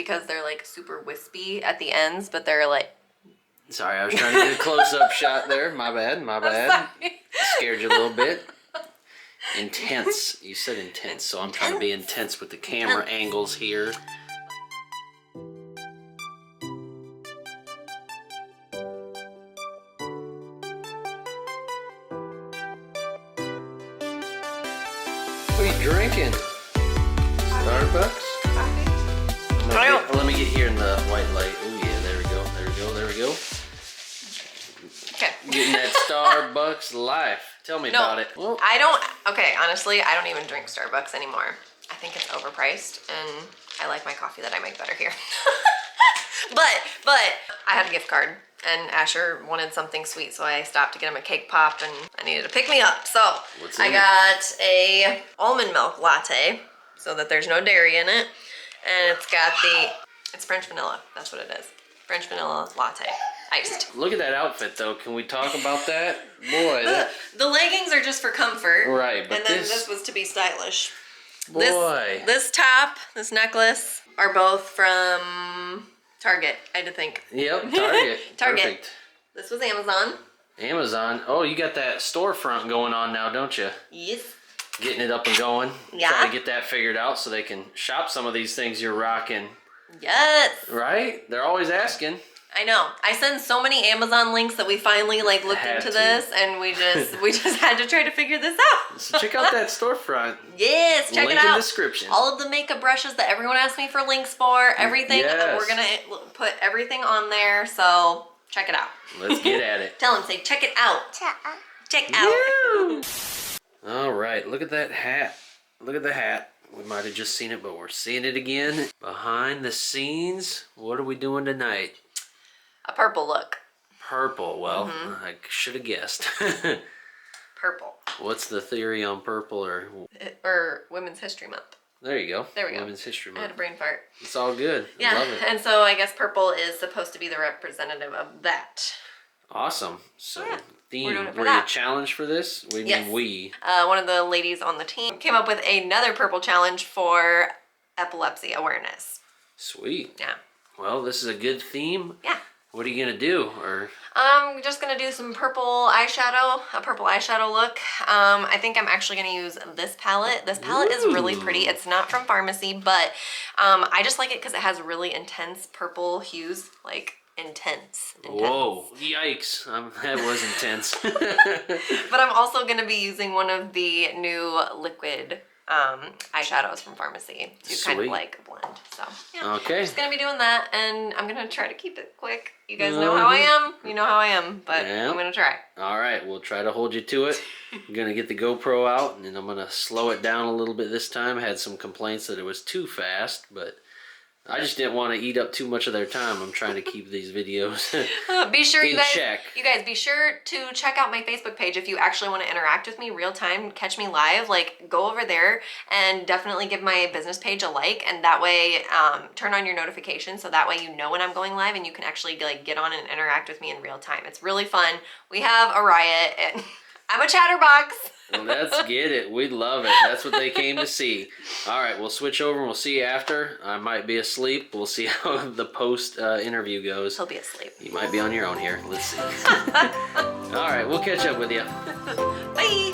because they're like super wispy at the ends, but they're like... Sorry, I was trying to get a close-up shot there. My bad, my bad. Scared you a little bit. Intense. You said intense, so I'm trying to be intense with the camera angles here. What are you drinking? Starbucks? Let me get here in the white light. Oh yeah, there we go, there we go, there we go. Okay. Getting that Starbucks life. Tell me about it. Well, I don't, okay, honestly, I don't even drink Starbucks anymore. I think it's overpriced, and I like my coffee that I make better here. but I had a gift card, and Asher wanted something sweet, so I stopped to get him a cake pop, and I needed to pick me up. So I got a almond milk latte, so that there's no dairy in it, and it's French vanilla. That's what it is. French vanilla latte, iced. Look at that outfit, though. Can we talk about that? Boy, the leggings are just for comfort. Right, but and then this was to be stylish. Boy. This top, this necklace are both from Target, I had to think. Yep, Target. Target. Perfect. This was Amazon. Amazon. Oh, you got that storefront going on now, don't you? Yes. Getting it up and going. Yeah. Trying to get that figured out so they can shop some of these things you're rocking. Yes. Right? They're always asking. I know. I send so many Amazon links that we finally like looked into this, and we just had to try to figure this out. So check out that storefront. Yes, check it out. Link in description. All of the makeup brushes that everyone asked me for links for, everything. Yes. We're gonna put everything on there, so check it out. Let's get at it. Tell him, say, check it out. Check out. All right, look at that hat. Look at the hat. We might have just seen it, but we're seeing it again. Behind the scenes, what are we doing tonight? A purple look. Purple. Well, I should have guessed. Purple. What's the theory on purple Or Women's History Month. There you go. There we go. Women's History I had Month. a brain fart. It's all good. Yeah, I love it. and so I guess purple is supposed to be the representative of that. Awesome. So, theme. We're doing it for Were you that. challenged for this? We Yes. mean we. One of the ladies on the team came up with another purple challenge for epilepsy awareness. Sweet. Yeah. Well, this is a good theme. Yeah. What are you gonna do? Or I'm just gonna do some purple eyeshadow, a purple eyeshadow look. I think I'm actually gonna use this palette. This palette is really pretty. It's not from Pharmacy, but I just like it because it has really intense purple hues, like intense. whoa, yikes! That was intense. But I'm also gonna be using one of the new liquid eyeshadows from Pharmacy to kind of like blend. So yeah, Okay. I'm just gonna be doing that, and I'm gonna try to keep it quick. You guys know how I am. You know how I am, but I'm gonna try. All right, we'll try to hold you to it. I'm gonna get the GoPro out, and then I'm gonna slow it down a little bit this time. I had some complaints that it was too fast, but I just didn't want to eat up too much of their time. I'm trying to keep these videos Be sure in check. You guys be sure to check out my Facebook page if you actually want to interact with me real time, catch me live. Like, go over there and definitely give my business page a like, and that way turn on your notifications so that way you know when I'm going live and you can actually like get on and interact with me in real time. It's really fun. We have a riot, and I'm a chatterbox. Let's get it. We love it. That's what they came to see. All right, we'll switch over and we'll see you after. I might be asleep. We'll see how the post interview goes. He'll be asleep. You might be on your own here. Let's see. All right, we'll catch up with you. Bye.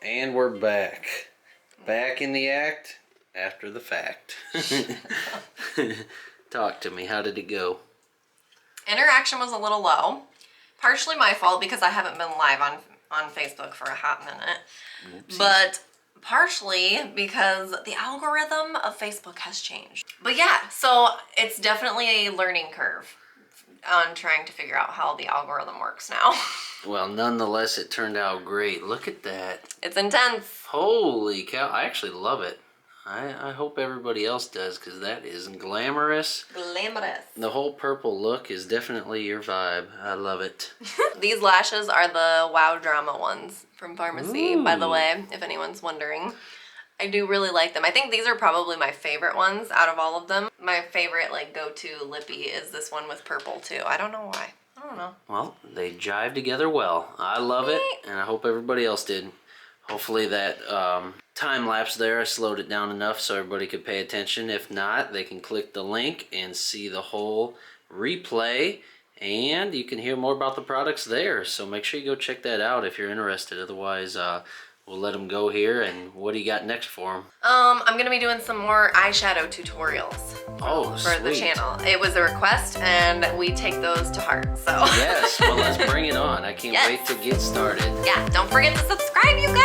And we're back. Back in the act after the fact. Talk to me. How did it go? Interaction was a little low. Partially my fault because I haven't been live on Facebook for a hot minute. Oopsies. But partially because the algorithm of Facebook has changed. But yeah, so it's definitely a learning curve on trying to figure out how the algorithm works now. Well, nonetheless, it turned out great. Look at that. It's intense. Holy cow. I actually love it. I hope everybody else does, because that is glamorous. Glamorous. The whole purple look is definitely your vibe. I love it. These lashes are the Wow Drama ones from Pharmacy, Ooh. by the way, if anyone's wondering. I do really like them. I think these are probably my favorite ones out of all of them. My favorite like go-to lippy is this one with purple too. I don't know why. I don't know. Well, they jive together well. I love it, and I hope everybody else did. Hopefully that time lapse there, I slowed it down enough so everybody could pay attention. If not, they can click the link and see the whole replay, and you can hear more about the products there. So make sure you go check that out if you're interested. Otherwise, we'll let them go here. And what do you got next for them? I'm gonna be doing some more eyeshadow tutorials for the channel. It was a request, and we take those to heart. So yes, well, let's bring it on. I can't wait to get started. Yeah, don't forget to subscribe, you guys.